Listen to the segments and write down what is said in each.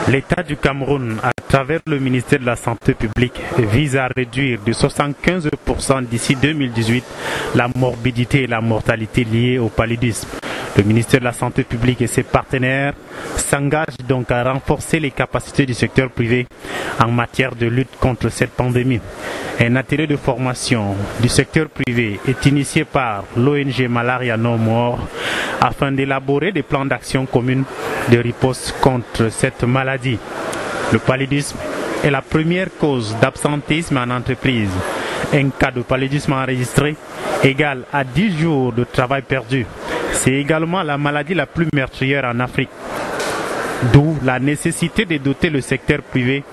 L'État du Cameroun, à travers le ministère de la Santé publique, vise à réduire de 75% d'ici 2018 la morbidité et la mortalité liées au paludisme. Le ministère de la Santé publique et ses partenaires s'engagent donc à renforcer les capacités du secteur privé en matière de lutte contre cette pandémie. Un atelier de formation du secteur privé est initié par l'ONG Malaria No More afin d'élaborer des plans d'action communs de riposte contre cette maladie. Le paludisme est la première cause d'absentéisme en entreprise. Un cas de paludisme enregistré égale à 10 jours de travail perdu. C'est également la maladie la plus meurtrière en Afrique. D'où la nécessité de doter le secteur privé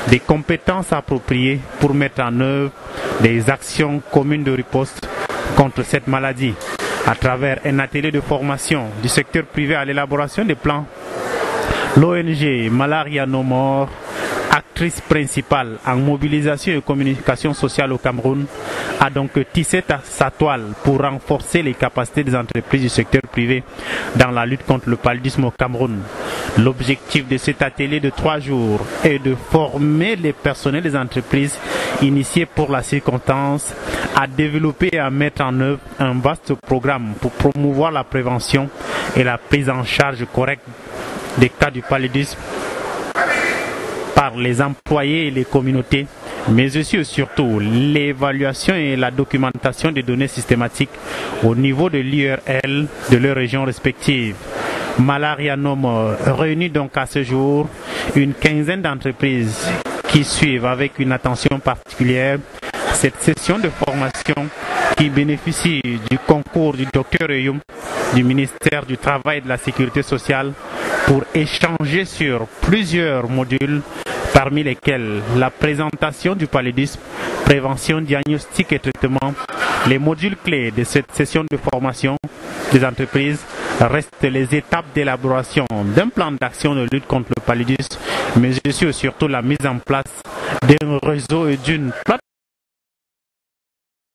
des compétences appropriées pour mettre en œuvre des actions communes de riposte contre cette maladie. À travers un atelier de formation du secteur privé à l'élaboration des plans, l'ONG Malaria No More, actrice principale en mobilisation et communication sociale au Cameroun, a donc tissé sa toile pour renforcer les capacités des entreprises du secteur privé dans la lutte contre le paludisme au Cameroun. L'objectif de cet atelier de 3 jours est de former les personnels des entreprises initiés pour la circonstance à développer et à mettre en œuvre un vaste programme pour promouvoir la prévention et la prise en charge correcte des cas du paludisme par les employés et les communautés, mais aussi et surtout l'évaluation et la documentation des données systématiques au niveau de l'URL de leurs régions respectives. Malaria No More réunit donc à ce jour une quinzaine d'entreprises qui suivent avec une attention particulière cette session de formation qui bénéficie du concours du Dr Eyoum du ministère du Travail et de la Sécurité sociale pour échanger sur plusieurs modules, parmi lesquels la présentation du paludisme, prévention, diagnostic et traitement. Les modules clés de cette session de formation des entreprises restent les étapes d'élaboration d'un plan d'action de lutte contre le paludisme, mais aussi et surtout la mise en place d'un réseau et d'une plateforme